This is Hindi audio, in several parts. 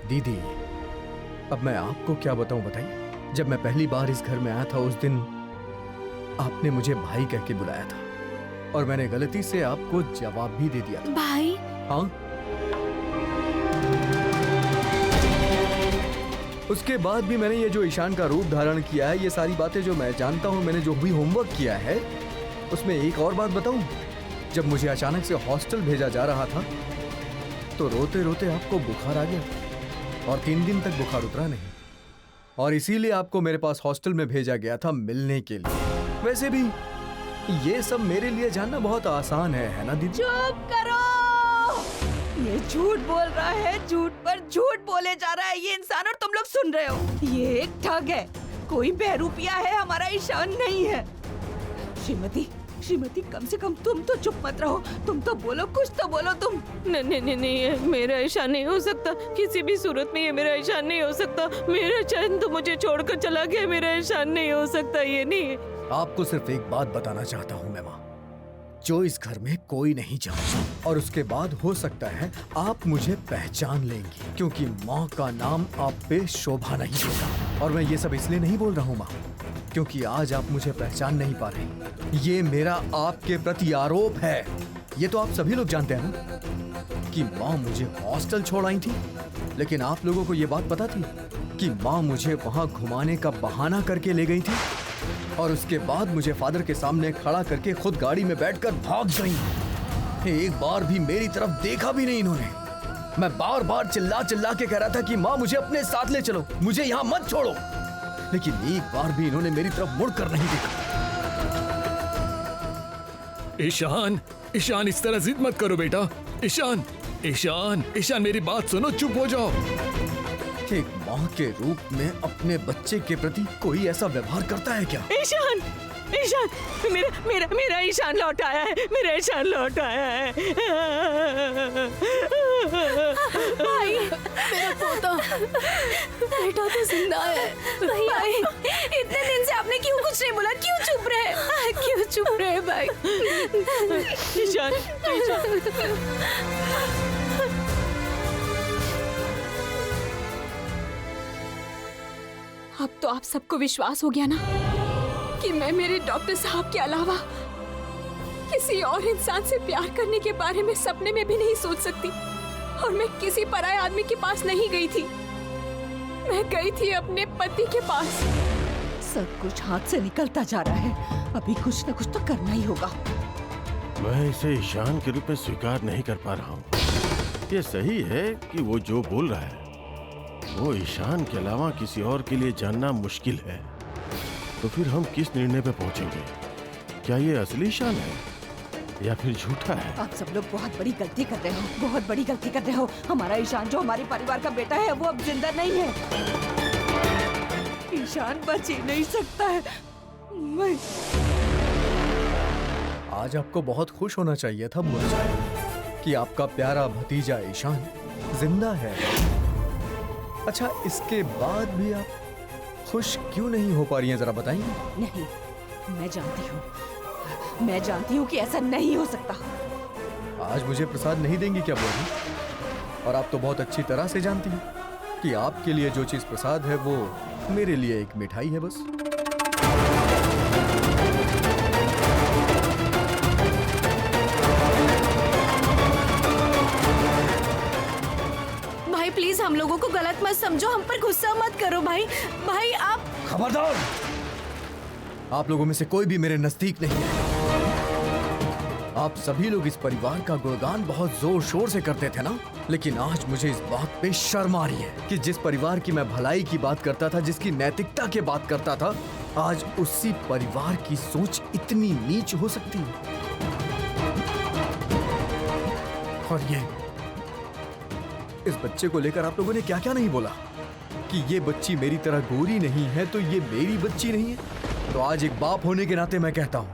दीदी, अब मैं आपको क्या बताऊं, बताइए। जब मैं पहली बार इस घर में आया था, उस दिन आपने मुझे भाई कह के बुलाया था और मैंने गलती से आपको जवाब भी दे दिया था। भाई? हाँ। उसके बाद भी मैंने ये जो ईशान का रूप धारण किया है, ये सारी बातें जो मैं जानता हूँ, मैंने जो भी होमवर्क किया है, उसमें एक और बात बताऊं, जब मुझे अचानक से हॉस्टल भेजा जा रहा था तो रोते रोते आपको बुखार आ गया और 3 दिन तक बुखार उतरा नहीं, और इसीलिए आपको मेरे पास हॉस्टल में भेजा गया था मिलने के लिए। वैसे भी ये सब मेरे लिए जानना बहुत आसान है ना दीदी? चुप करो! ये झूठ बोल रहा है, झूठ पर झूठ बोले जा रहा है ये इंसान, और तुम लोग सुन रहे हो। ये एक ठग है, कोई बहरूपिया है, हमारा ईशान नहीं है। श्रीमती, श्रीमती, कम से कम तुम तो चुप मत रहो, तुम तो बोलो, कुछ तो बोलो तुम। नहीं, मेरा ईशान नहीं हो सकता, किसी भी सूरत में ये मेरा ईशान नहीं हो सकता। मेरा चैन तो मुझे छोड़कर चला गया, मेरा ईशान नहीं हो सकता, ये नहीं। आपको सिर्फ एक बात बताना चाहता हूँ मैं, माँ, जो इस घर में कोई नहीं जानता, और उसके बाद हो सकता है आप मुझे पहचान लेंगी, क्योंकि माँ का नाम आप पे शोभा नहीं देता। और मैं ये सब इसलिए नहीं बोल रहा हूँ माँ, क्योंकि आज आप मुझे पहचान नहीं पा रहे। ये मेरा आपके प्रति आरोप है। ये तो आप सभी लोग जानते हैं ना कि माँ मुझे हॉस्टल छोड़ आई थी, लेकिन आप लोगों को ये बात पता थी कि माँ मुझे वहाँ घुमाने का बहाना करके ले गई थी, और उसके बाद मुझे फादर के सामने खड़ा करके खुद गाड़ी में बैठकर भाग गई। एक बार भी मेरी तरफ देखा भी नहीं इन्होंने। मैं बार बार चिल्ला चिल्ला के कह रहा था कि माँ मुझे अपने साथ ले चलो, मुझे यहाँ मत छोड़ो, लेकिन एक बार भी इन्होंने मेरी तरफ मुड़कर नहीं देखा। ईशान, ईशान, इस तरह जिद मत करो बेटा। ईशान, ईशान, ईशान, मेरी बात सुनो, चुप हो जाओ। एक माँ के रूप में अपने बच्चे के प्रति कोई ऐसा व्यवहार करता है क्या? ईशान, ईशान, मेरा ईशान लौट आया है, मेरा ईशान लौट आया है। भाई, मेरा पोता, बेटा तो जिंदा है। भाई, इतने दिन से आपने क्यों कुछ नहीं बोला? क्यों चुप रहे? क्यों चुप रहे भाई? ईशान, ईशान। अब तो आप सबको विश्वास हो गया ना कि मैं मेरे डॉक्टर साहब के अलावा किसी और इंसान से प्यार करने के बारे में सपने में भी नहीं सोच सकती, और मैं किसी पराये आदमी के पास नहीं गई थी, मैं गई थी अपने पति के पास। सब कुछ हाथ से निकलता जा रहा है, अभी कुछ न कुछ तो करना ही होगा। मैं इसे ईशान के रूप में स्वीकार नहीं कर पा रहा हूँ। ये सही है कि वो जो बोल रहा है वो ईशान के अलावा किसी और के लिए जानना मुश्किल है, तो फिर हम किस निर्णय पे पहुंचेंगे? क्या ये असली ईशान है या फिर झूठा है? आप सब लोग बहुत बड़ी गलती कर रहे हो, बहुत बड़ी गलती कर रहे हो। हमारा ईशान जो हमारे परिवार का बेटा है, वो अब जिंदा नहीं है। ईशान बच ही नहीं सकता है। मैं आज आपको बहुत खुश होना चाहिए था बुआ जी कि आपका प्यारा भतीजा ईशान जिंदा है। अच्छा, इसके बाद भी आप खुश क्यों नहीं हो पा रही हैं, जरा बताइए। नहीं, मैं जानती हूँ कि ऐसा नहीं हो सकता। आज मुझे प्रसाद नहीं देंगी क्या बुआ जी? और आप तो बहुत अच्छी तरह से जानती हैं कि आपके लिए जो चीज प्रसाद है वो मेरे लिए एक मिठाई है बस। भाई प्लीज हम लोगों को गलत मत समझो, हम पर गुस्सा मत करो भाई। भाई आप खबरदार! आप लोगों में से कोई भी मेरे नजदीक नहीं है। आप सभी लोग इस परिवार का गुणगान बहुत जोर शोर से करते थे ना, लेकिन आज मुझे इस बात पे शर्म आ रही है कि जिस परिवार की मैं भलाई की बात करता था, जिसकी नैतिकता की बात करता था, आज उसी परिवार की सोच इतनी नीच हो सकती है। और ये इस बच्चे को लेकर आप लोगों ने क्या क्या नहीं बोला कि ये बच्ची मेरी तरह गोरी नहीं है तो ये मेरी बच्ची नहीं है। तो आज एक बाप होने के नाते मैं कहता हूं,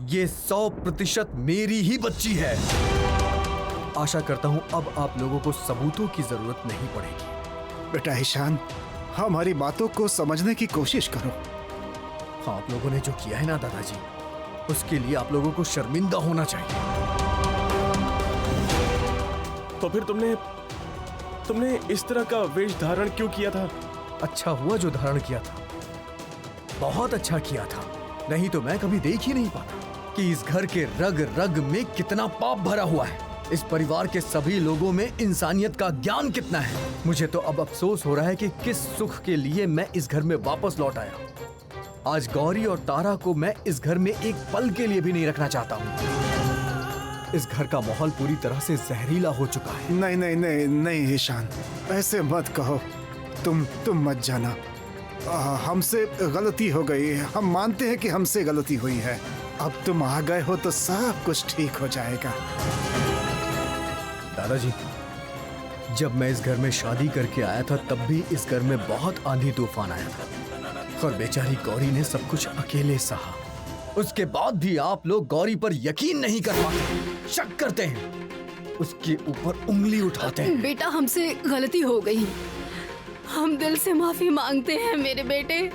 ये 100% मेरी ही बच्ची है। आशा करता हूं अब आप लोगों को सबूतों की जरूरत नहीं पड़ेगी। बेटा ईशान, हमारी बातों को समझने की कोशिश करो। हाँ, आप लोगों ने जो किया है ना दादाजी, उसके लिए आप लोगों को शर्मिंदा होना चाहिए। तो फिर तुमने इस तरह का वेश धारण क्यों किया था? अच्छा हुआ जो धारण किया था, बहुत अच्छा किया था, नहीं तो मैं कभी देख ही नहीं पाता कि इस घर के रग रग में कितना पाप भरा हुआ है। इस परिवार के सभी लोगों में इंसानियत का ज्ञान कितना है। मुझे तो अब अफसोस हो रहा है कि किस सुख के लिए मैं इस घर में वापस लौट आया। आज गौरी और तारा को मैं इस घर में एक पल के लिए भी नहीं रखना चाहता हूँ। इस घर का माहौल पूरी तरह से जहरीला हो चुका है। नहीं नहीं नहीं नहीं ईशान, ऐसे मत कहो। तुम मत जाना। हमसे गलती हो गई, हम मानते हैं कि हमसे गलती हुई है। अब तुम आ गए हो तो सब कुछ ठीक हो जाएगा। दादाजी, जब मैं इस घर में शादी करके आया था तब भी इस घर में बहुत आंधी तूफान आया था और बेचारी गौरी ने सब कुछ अकेले सहा। उसके बाद भी आप लोग गौरी पर यकीन नहीं कर पाते, शक करते हैं, उसके ऊपर उंगली उठाते हैं। बेटा, हमसे गलती हो गई, हम दिल से माफी मांगते हैं मेरे बेटे,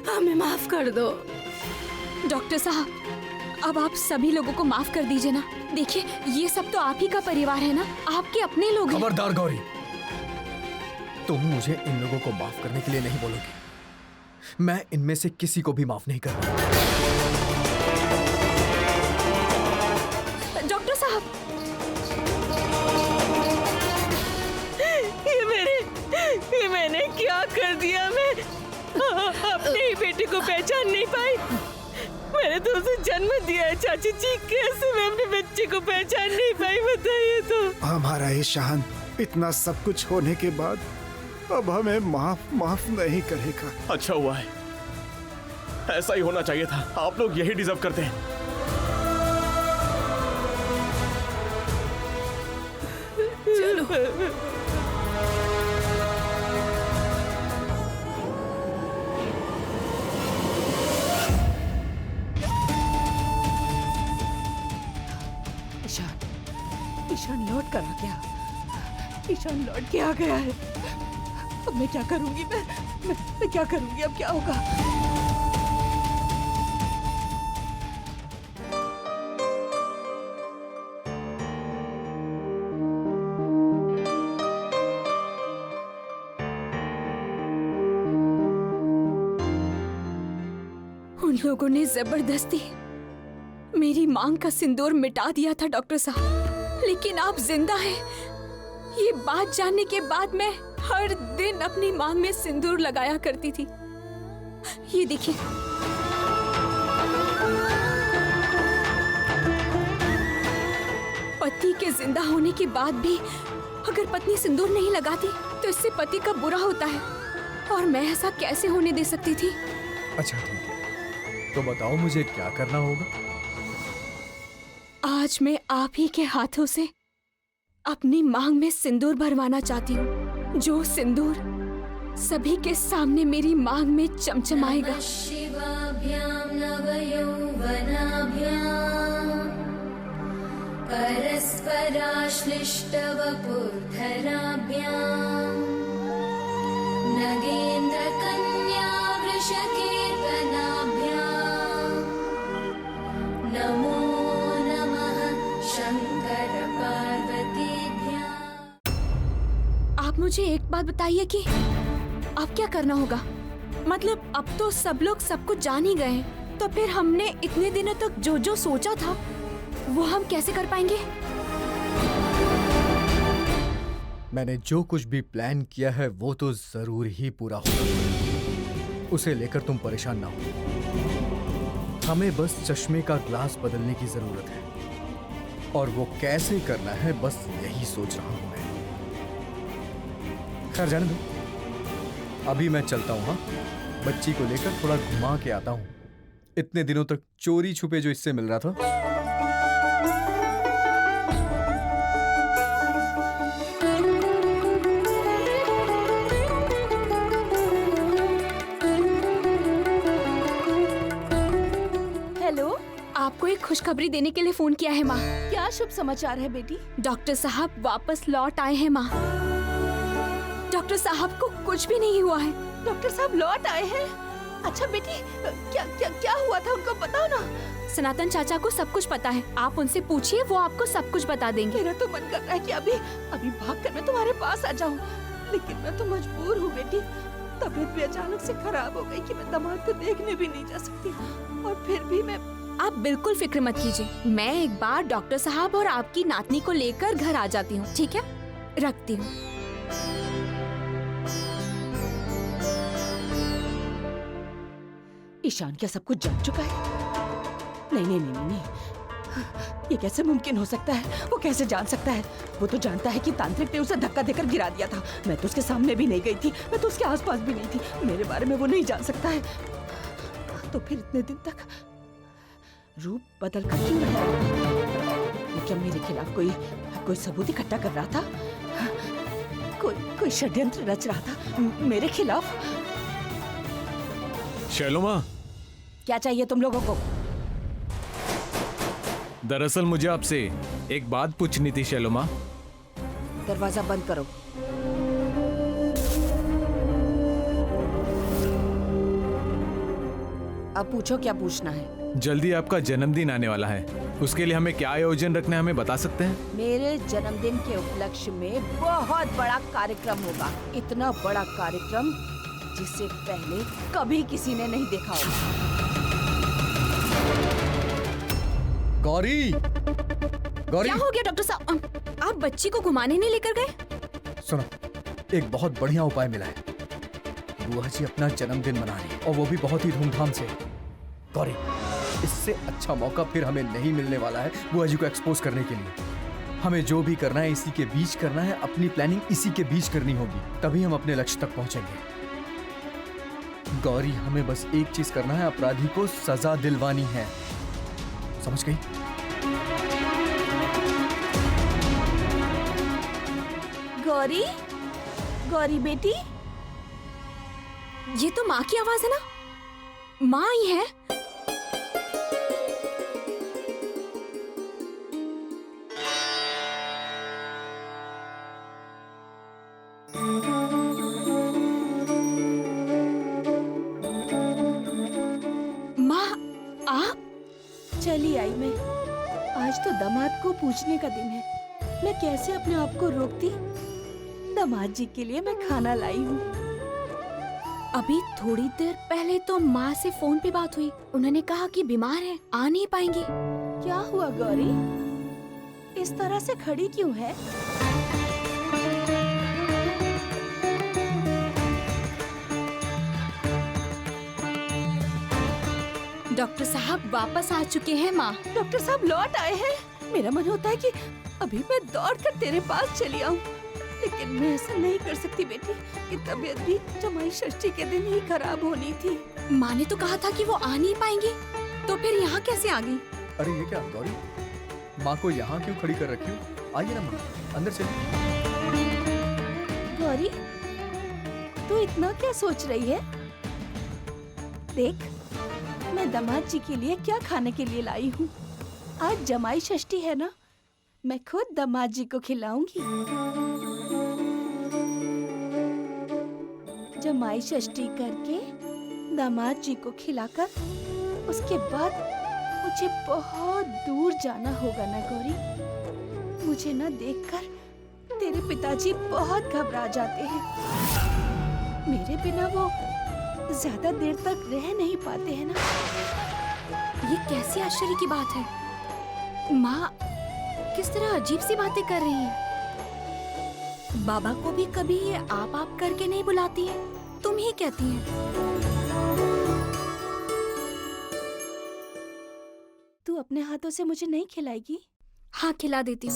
हमें माफ कर दो। डॉक्टर साहब, अब आप सभी लोगों को माफ कर दीजिए ना। देखिए, ये सब तो आप ही का परिवार है ना, आपके अपने लोग हैं। खबरदार गौरी, तुम मुझे इन लोगों को माफ करने के लिए नहीं बोलोगी। मैं इनमें से किसी को भी माफ नहीं करूंगा। डॉक्टर साहब, ये मैंने क्या कर दिया? मैं अपने ही बेटे को पहचान नहीं पाई। मैंने तो उसे जन्म दिया है चाची जी, कैसे मैं अपने बच्चे को पहचान नहीं पाई, बताइए तो। हमारा ईशान इतना सब कुछ होने के बाद अब हमें माफ नहीं करेगा। अच्छा हुआ है, ऐसा ही होना चाहिए था। आप लोग यही डिजर्व करते हैं। चलो। ईशान लौट कर आ गया। ईशान लौट के आ गया है। अब मैं क्या करूंगी? मैं क्या करूंगी? अब क्या होगा? उन लोगों ने जबरदस्ती मेरी मांग का सिंदूर मिटा दिया था डॉक्टर साहब, लेकिन आप जिंदा हैं। ये बात जानने के बाद मैं हर दिन अपनी मांग में सिंदूर लगाया करती थी। ये देखिए, पति के जिंदा होने के बाद भी अगर पत्नी सिंदूर नहीं लगाती तो इससे पति का बुरा होता है, और मैं ऐसा कैसे होने दे सकती थी। अच्छा ठीक है, तो बताओ मुझे क्या करना होगा। आज मैं आप ही के हाथों से अपनी मांग में सिंदूर भरवाना चाहती हूँ, जो सिंदूर सभी के सामने मेरी मांग में चमचमाएगा। शिवाभ्यां नवयौवनाभ्यां परस्पराश्लिष्टवपुर्धराभ्यां नगेन्द्रकन्या वृषकीर्तनाभ्यां नमो आप मुझे एक बात बताइए कि अब क्या करना होगा? मतलब अब तो सब लोग सब कुछ जान ही गए हैं, तो फिर हमने इतने दिनों तक जो जो सोचा था वो हम कैसे कर पाएंगे? मैंने जो कुछ भी प्लान किया है वो तो जरूर ही पूरा होगा, उसे लेकर तुम परेशान ना हो। हमें बस चश्मे का ग्लास बदलने की जरूरत है, और वो कैसे करना है बस यही सोच रहा हूं मैं। खैर जाने दो, अभी मैं चलता हूं। हाँ, बच्ची को लेकर थोड़ा घुमा के आता हूं। इतने दिनों तक चोरी छुपे जो इससे मिल रहा था। हेलो, आपको एक खुशखबरी देने के लिए फोन किया है माँ। क्या शुभ समाचार है बेटी? डॉक्टर साहब वापस लौट आए हैं माँ। डॉक्टर साहब को कुछ भी नहीं हुआ है। डॉक्टर साहब लौट आए हैं? अच्छा बेटी, क्या क्या क्या हुआ था उनको बताओ ना। सनातन चाचा को सब कुछ पता है, आप उनसे पूछिए, वो आपको सब कुछ बता देंगे। मेरा तो मन कर रहा है कि अभी भाग कर मैं तुम्हारे पास आ जाऊं। लेकिन मैं तो मजबूर हूँ बेटी। तबीयत भी अचानक से खराब हो गई कि मैं दामाद को देखने भी नहीं जा सकती, और फिर भी मैं। आप बिल्कुल फिक्र मत कीजिए, मैं एक बार डॉक्टर साहब और आपकी नातनी को लेकर घर आ जाती हूँ, ठीक है? रखती हूँ। ईशान क्या सब कुछ जान चुका है? नहीं नहीं नहीं नहीं, नहीं। ये कैसे मुमकिन हो सकता है? वो कैसे जान सकता है? वो तो जानता है कि तांत्रिक ने उसे धक्का देकर गिरा दिया था। मैं तो उसके सामने भी नहीं गई थी, मैं तो उसके आसपास भी नहीं थी। मेरे बारे में वो नहीं जान सकता है। तो फिर इतने दिन तक रूप बदल कर क्यों रहा? वो क्या मेरे खिलाफ कोई सबूत इकट्ठा कर रहा था? कोई षड्यंत्र रच रहा था मेरे खिलाफ? शैलोमा, क्या चाहिए तुम लोगों को? दरअसल मुझे आपसे एक बात पूछनी थी शैलोमा। दरवाजा बंद करो। अब पूछो क्या पूछना है। जल्दी आपका जन्मदिन आने वाला है, उसके लिए हमें क्या आयोजन रखना है, हमें बता सकते हैं? मेरे जन्मदिन के उपलक्ष्य में बहुत बड़ा कार्यक्रम होगा। इतना बड़ा कार्यक्रम जिसे पहले कभी किसी ने नहीं देखा होगा। गौरी, गौरी, क्या हो गया डॉक्टर साहब? आप बच्ची को घुमाने नहीं लेकर गए? सुनो, एक बहुत बढ़िया उपाय मिला है। बुआ जी अपना जन्मदिन मना रही है, और वो भी बहुत ही धूमधाम से। गौरी, इससे अच्छा मौका फिर हमें नहीं मिलने वाला है बुआ जी को एक्सपोज करने के लिए। हमें जो भी करना है इसी के बीच करना है, अपनी प्लानिंग इसी के बीच करनी होगी, तभी हम अपने लक्ष्य तक पहुंचेंगे। गौरी, हमें बस एक चीज करना है, अपराधी को सजा दिलवानी है, समझ गई? गौरी, गौरी बेटी, ये तो माँ की आवाज है ना? माँ ही है। माँ, आप? चली आई मैं। आज तो दामाद को पूछने का दिन है। मैं कैसे अपने आप को रोकती? दामाद जी के लिए मैं खाना लाई हूँ। अभी थोड़ी देर पहले तो माँ से फोन पे बात हुई, उन्होंने कहा कि बीमार है, आ नहीं पाएंगी। क्या हुआ गौरी? इस तरह से खड़ी क्यों है? डॉक्टर साहब वापस आ चुके हैं माँ। डॉक्टर साहब लौट आए हैं? मेरा मन होता है कि अभी मैं दौड़कर तेरे पास चली आऊं, लेकिन मैं ऐसा नहीं कर सकती बेटी। कि तबीयत भी जमाई षष्ठी के दिन ही खराब होनी थी। माँ ने तो कहा था कि वो आ नहीं पाएंगी, तो फिर यहाँ कैसे आ गई? अरे ये क्या गौरी, माँ को यहाँ क्यों खड़ी कर रखी हो? आइए ना माँ, अंदर चलिए। गौरी, तू इतना क्या सोच रही है? देख, मैं दामाद जी के लिए क्या खाने के लिए लाई हूँ। आज जमाई षष्ठी है ना, मैं खुद दामाद जी को खिलाऊंगी। जमाई षष्ठी करके दामाद जी को खिलाकर उसके बाद मुझे बहुत दूर जाना होगा ना गौरी। मुझे ना देखकर तेरे पिताजी बहुत घबरा जाते हैं। मेरे बिना वो ज्यादा देर तक रह नहीं पाते हैं ना। ये कैसी आश्चर्य की बात है? माँ किस तरह अजीब सी बातें कर रही हैं। बाबा को भी कभी ये आप करके नहीं बुलाती है, तुम ही कहती हैं। तू अपने हाथों से मुझे नहीं खिलाएगी? हाँ, खिला देती हूँ।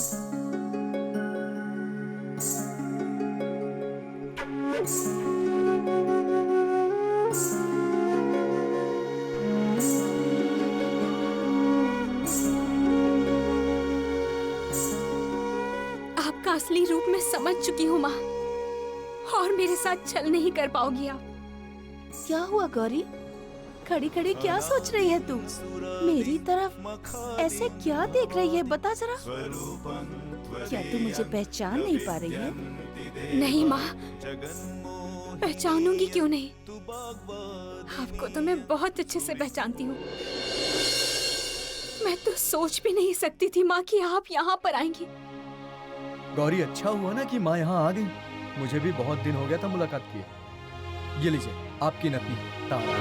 आपका असली रूप मैं समझ चुकी हूँ माँ, और मेरे साथ छल नहीं कर पाओगी आप। क्या हुआ गौरी? खड़ी खड़ी क्या सोच रही है तू? मेरी तरफ ऐसे क्या देख रही है, बता जरा। क्या तू मुझे पहचान नहीं पा रही है? नहीं माँ, पहचानूंगी क्यों नहीं? आपको तो मैं बहुत अच्छे से पहचानती हूँ। मैं तो सोच भी नहीं सकती थी माँ कि आप यहाँ पर आएंगी। गौरी, अच्छा हुआ ना कि माँ यहाँ आ गई, मुझे भी बहुत दिन हो गया था मुलाकात किए। ये लीजिए आपकी नतनी तारा।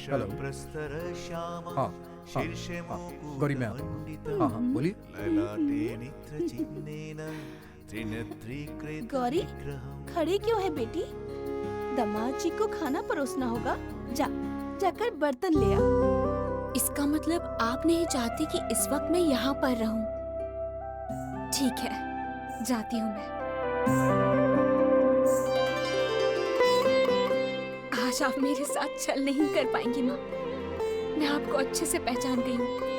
हेलो। हाँ हाँ हाँ गौरी मैम। हाँ हाँ बोलिए। गौरी खड़ी क्यों है बेटी? दामाद जी को खाना परोसना होगा। जाकर बर्तन ले आ। इसका मतलब आप नहीं चाहती कि इस वक्त मैं यहाँ पर रहूं। ठीक है, जाती हूँ मैं। आज आप मेरे साथ चल नहीं कर पाएंगी माँ। मैं आपको अच्छे से पहचान गई हूँ।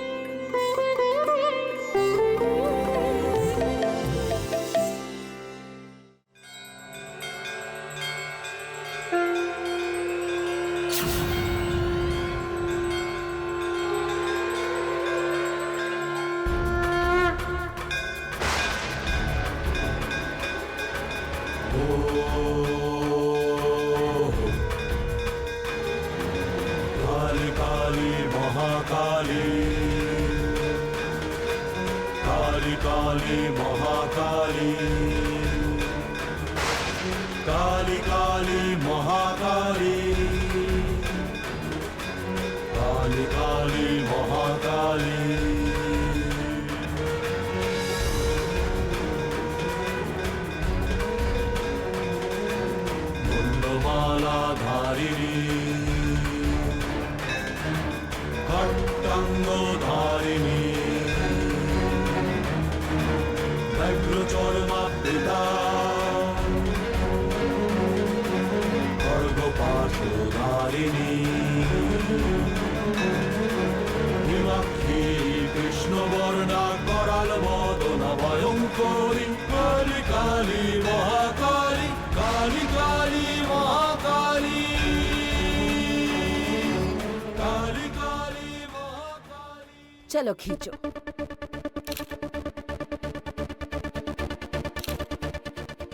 चलो खींचो।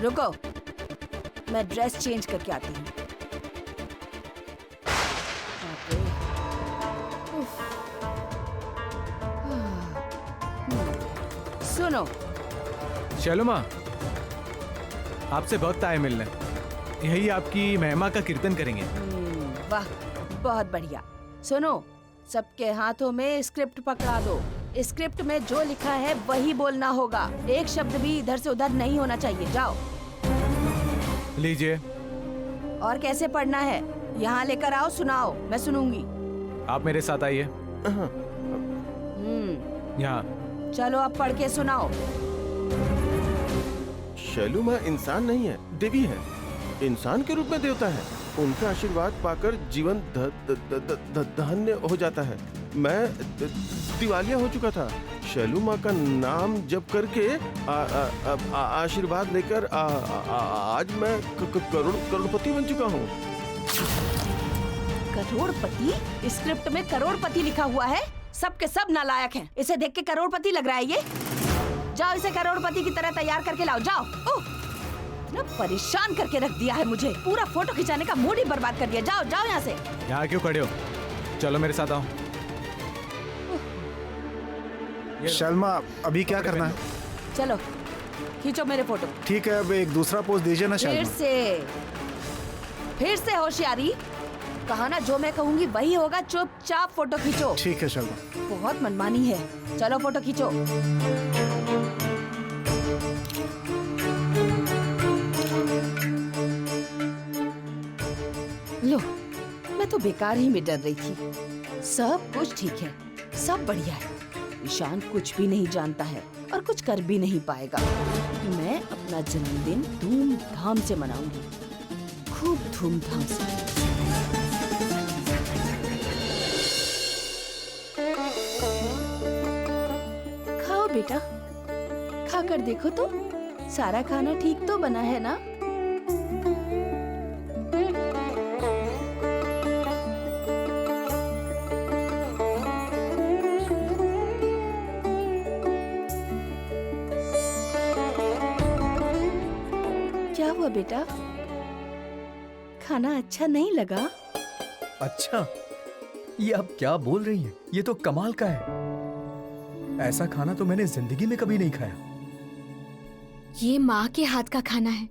रुको, मैं ड्रेस चेंज करके आती हूँ। सुनो चलो माँ, आपसे वक्त आए मिलने। यही आपकी महिमा का कीर्तन करेंगे। वाह, बहुत बढ़िया। सुनो, सबके हाथों में स्क्रिप्ट पकड़ा दो। स्क्रिप्ट में जो लिखा है वही बोलना होगा। एक शब्द भी इधर से उधर नहीं होना चाहिए। जाओ। लीजिए। और कैसे पढ़ना है? यहाँ लेकर आओ, सुनाओ, मैं सुनूंगी। आप मेरे साथ आइए। यहाँ। चलो अब पढ़ के सुनाओ। शैलू माँ इंसान नहीं है, देवी है। इंसान के रूप में देवता है। उनका आशीर्वाद पाकर जीवन धन्य हो जाता है। मैं दिवालिया हो चुका था। शैलू माँ का नाम जप करके आशीर्वाद लेकर आज मैं करोड़पति बन चुका हूँ। करोड़पति? स्क्रिप्ट में करोड़पति लिखा हुआ है। सब के सब नालायक हैं। इसे देख के करोड़पति लग रहा है ये। जाओ, इसे करोड़पति की तरह तैयार करके लाओ। जाओ। ना परेशान करके रख दिया है मुझे। पूरा फोटो खिंचाने का मूड ही बर्बाद कर दिया। जाओ जाओ यहाँ से। यहाँ क्यों खड़े हो? चलो मेरे साथ आओ। शर्मा, अभी क्या करना है? चलो खींचो मेरे फोटो। ठीक है, अब एक दूसरा पोज दीजिए ना शर्मा। फिर से होशियारी। कहा ना, जो मैं कहूँगी वही होगा। चुपचाप फोटो खींचो। ठीक है शर्मा। बहुत मनमानी है। चलो फोटो खींचो। लो, मैं तो बेकार ही में डर रही थी। सब कुछ ठीक है, सब बढ़िया है। ईशान कुछ भी नहीं जानता है और कुछ कर भी नहीं पाएगा। मैं अपना जन्मदिन धूमधाम से मनाऊंगी, खूब धूमधाम से। खाओ बेटा, खाकर देखो तो सारा खाना ठीक तो बना है ना? क्या हुआ बेटा? खाना अच्छा नहीं लगा? अच्छा, ये आप क्या बोल रही हैं? ये तो कमाल का है। ऐसा खाना तो मैंने जिंदगी में कभी नहीं खाया। ये माँ के हाथ का खाना है,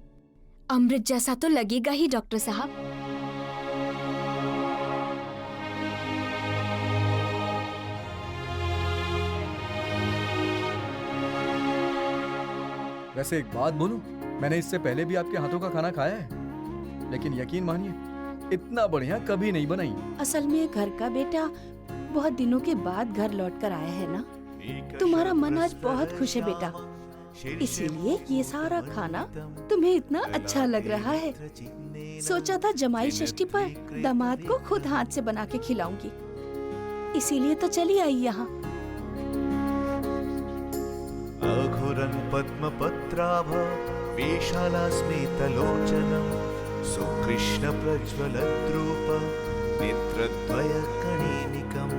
अमृत जैसा तो लगेगा ही डॉक्टर साहब। वैसे एक बात बोलूं, मैंने इससे पहले भी आपके हाथों का खाना खाया है, लेकिन यकीन मानिए इतना बढ़िया कभी नहीं बनाई। असल में घर का बेटा बहुत दिनों के बाद घर लौट कर आया है ना। तुम्हारा मन आज बहुत खुश है बेटा, इसीलिए ये सारा खाना तुम्हें इतना अच्छा लग रहा है। सोचा था जमाई षष्ठी पर दामाद को खुद हाथ से बना के खिलाऊंगी, इसीलिए तो चली आई यहाँ। अघोरन पद्मपत्राभ वेशालास्मितलोचनम् सुकृष्ण प्रज्वलद्रूप नेत्रद्वय कणिनिकम्।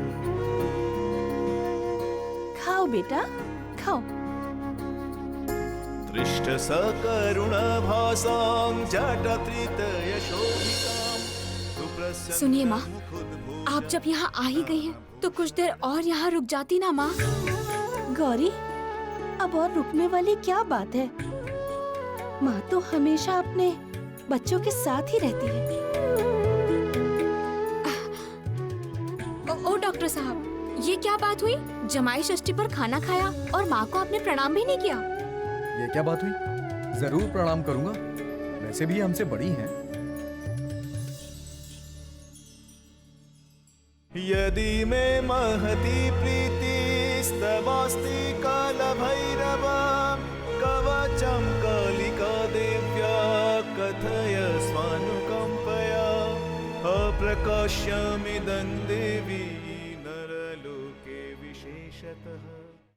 खाओ बेटा, खाओ। दृष्ट सकरुण भासां जटत्रितयशोभितां सुप्रसन्न। सुनिए माँ, आप जब यहाँ आ ही गई हैं, तो कुछ देर और यहाँ रुक जाती ना माँ। गौरी, अब और रुकने वाली क्या बात है? माँ तो हमेशा अपने बच्चों के साथ ही रहती है। ओ डॉक्टर साहब, ये क्या बात हुई? जमाई षष्ठी पर खाना खाया और माँ को आपने प्रणाम भी नहीं किया। ये क्या बात हुई? जरूर प्रणाम करूंगा, वैसे भी ये हमसे बड़ी हैं। यदि मे महती प्रीतिस्तवास्ति कालभैरव कवचं कालिका देव्या कथय स्वानुकम्पया अप्रकाश्यमिदं देवी नरलोके विशेषतः।